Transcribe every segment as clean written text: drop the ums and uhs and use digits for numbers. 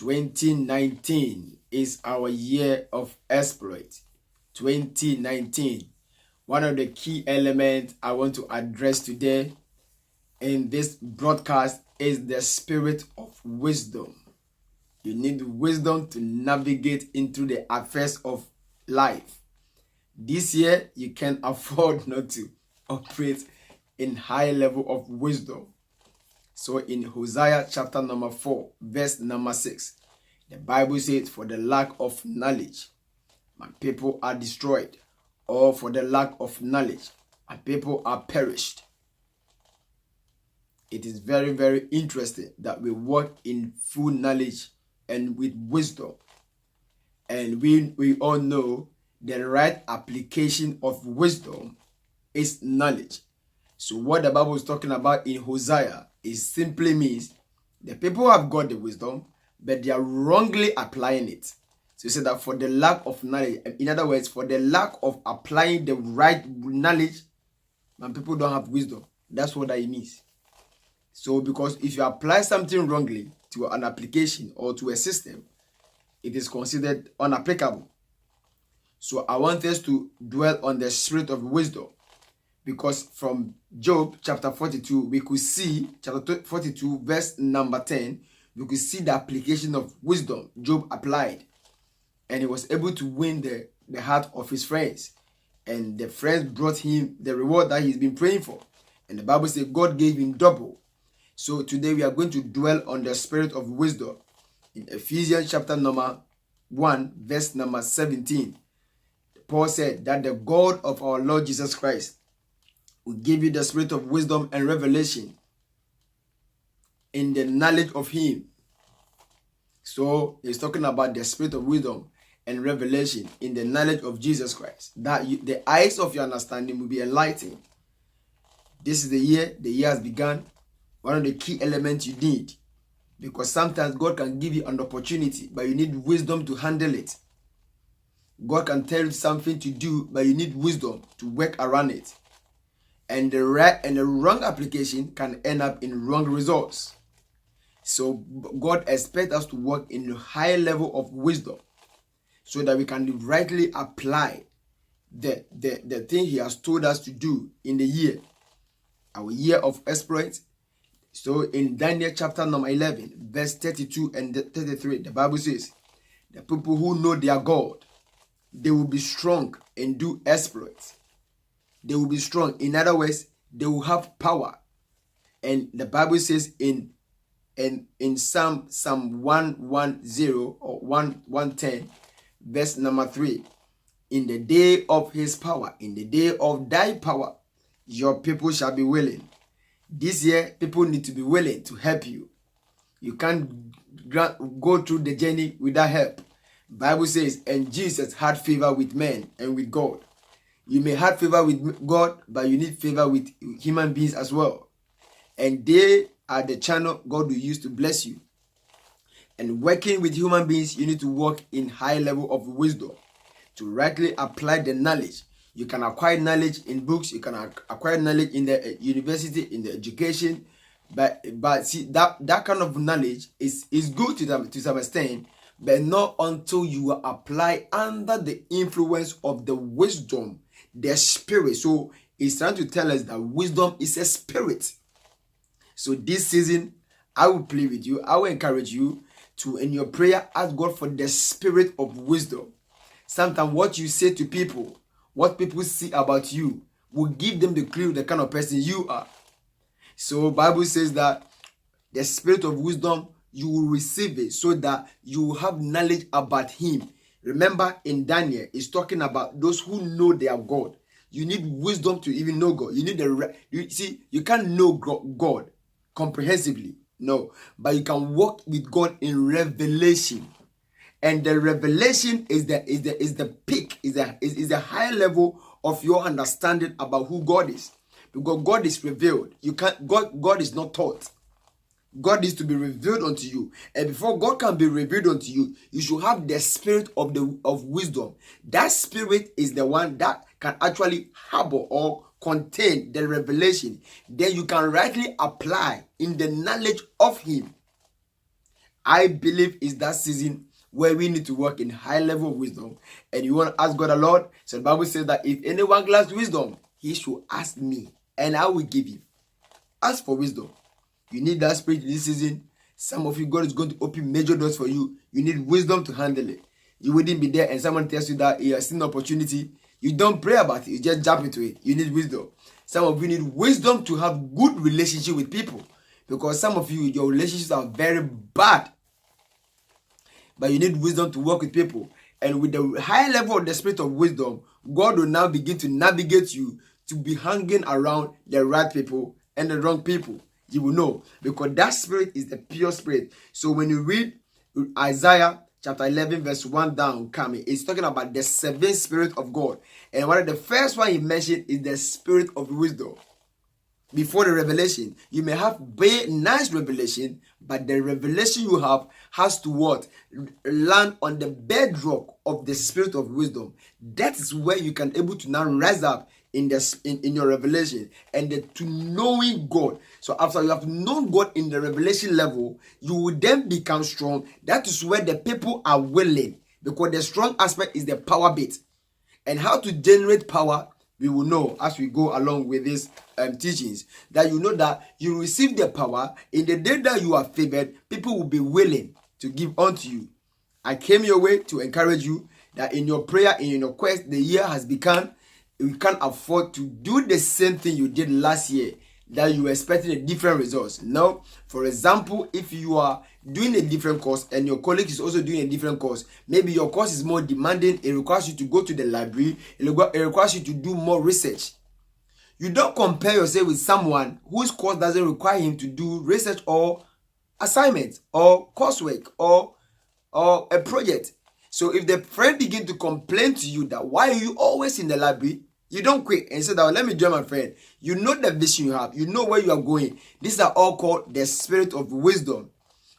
2019 is our year of exploit. 2019. One of the key elements I want to address today in this broadcast is the spirit of wisdom. You need wisdom to navigate into the affairs of life. This year, you can afford not to operate in high level of wisdom. So in Hosea chapter number 4, verse number 6, the Bible says, for the lack of knowledge, my people are destroyed. Or for the lack of knowledge, my people are perished. It is very, very interesting that we walk in full knowledge and with wisdom. And we all know the right application of wisdom is knowledge. So what the Bible is talking about in Hosea is simply means the people have got the wisdom, but they are wrongly applying it. So you say that for the lack of knowledge, in other words, for the lack of applying the right knowledge, and people don't have wisdom. That's what that means. So because if you apply something wrongly to an application or to a system, it is considered unapplicable. So I want us to dwell on the spirit of wisdom. Because from Job chapter 42, we could see, chapter 42, verse number 10, we could see the application of wisdom Job applied. And he was able to win the heart of his friends. And the friends brought him the reward that he's been praying for. And the Bible says God gave him double. So today we are going to dwell on the spirit of wisdom. In Ephesians chapter number 1, verse number 17, Paul said that the God of our Lord Jesus Christ will give you the spirit of wisdom and revelation in the knowledge of him. So he's talking about the spirit of wisdom and revelation in the knowledge of Jesus Christ, that the eyes of your understanding will be enlightened. This is the year has begun. One of the key elements you need, because sometimes God can give you an opportunity, but you need wisdom to handle it. God can tell you something to do, but you need wisdom to work around it. And the right and the wrong application can end up in wrong results. So God expects us to work in a high level of wisdom so that we can rightly apply the thing he has told us to do in the year, our year of exploits. So in Daniel chapter number 11, verse 32 and 33, the Bible says, the people who know their God, they will be strong and do exploits. They will be strong. In other words, they will have power. And the Bible says in Psalm 110 or 110, verse number 3, in the day of his power, in the day of thy power, your people shall be willing. This year, people need to be willing to help you. You can't go through the journey without help. Bible says, and Jesus had favor with men and with God. You may have favor with God, but you need favor with human beings as well. And they are the channel God will use to bless you. And working with human beings, you need to work in high level of wisdom to rightly apply the knowledge. You can acquire knowledge in books, you can acquire knowledge in the university, in the education, but see that kind of knowledge is good to some extent, but not until you apply under the influence of the wisdom, the spirit. So it's trying to tell us that wisdom is a spirit. So this season, I will play with you. I will encourage you to, in your prayer, ask God for the spirit of wisdom. Sometimes what you say to people, what people see about you, will give them the clue the kind of person you are. So Bible says that the spirit of wisdom, you will receive it so that you will have knowledge about him. Remember in Daniel, it's talking about those who know their God. You need wisdom to even know God. You need you can't know God comprehensively, no, but you can walk with God in revelation. And the revelation is the peak, is the high level of your understanding about who God is. Because God is revealed. God is not taught. God is to be revealed unto you. And before God can be revealed unto you, you should have the spirit of wisdom. That spirit is the one that can actually harbor or contain the revelation. Then you can rightly apply in the knowledge of him. I believe it's that season where we need to work in high level of wisdom. And you want to ask God a lot. So the Bible says that if anyone lacks wisdom, he should ask me, and I will give him. Ask for wisdom. You need that spirit in this season. Some of you, God is going to open major doors for you. You need wisdom to handle it. You wouldn't be there and someone tells you that you have seen an opportunity. You don't pray about it. You just jump into it. You need wisdom. Some of you need wisdom to have good relationship with people. Because some of you, your relationships are very bad. But you need wisdom to work with people. And with the high level of the spirit of wisdom, God will now begin to navigate you to be hanging around the right people and the wrong people. You will know. Because that spirit is the pure spirit. So when you read Isaiah chapter 11 verse 1 down coming, it's talking about the seven spirit of God. And one of the first one he mentioned is the spirit of wisdom. Before the revelation, you may have nice revelation, but the revelation you have has to what? Land on the bedrock of the spirit of wisdom. That is where you can able to now rise up in your revelation and to knowing God. So after you have known God in the revelation level, you will then become strong. That is where the people are willing, because the strong aspect is the power bit. And how to generate power, we will know as we go along with these teachings, that you know that you receive the power in the day that you are favored. People will be willing to give unto you. I came your way to encourage you that in your prayer, in your quest, the year has begun. You can't afford to do the same thing you did last year that you were expecting a different results. No, for example, if you are doing a different course and your colleague is also doing a different course, maybe your course is more demanding. It requires you to go to the library. It requires you to do more research. You don't compare yourself with someone whose course doesn't require him to do research or assignment or coursework or a project. So if the friend begin to complain to you that why are you always in the library, you don't quit and say that, let me join my friend. You know the vision you have. You know where you are going. These are all called the spirit of wisdom.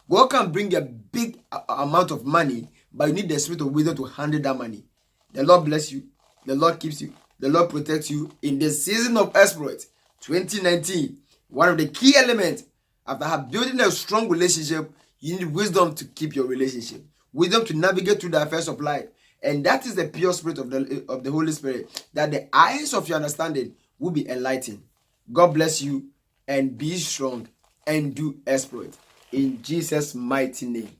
God can bring a big amount of money, but you need the spirit of wisdom to handle that money. The Lord bless you. The Lord keeps you. The Lord protects you in the season of exploit 2019. One of the key elements after building a strong relationship, you need wisdom to keep your relationship. Wisdom to navigate through the affairs of life. And that is the pure spirit of the Holy Spirit, that the eyes of your understanding will be enlightened. God bless you and be strong and do exploit. In Jesus' mighty name.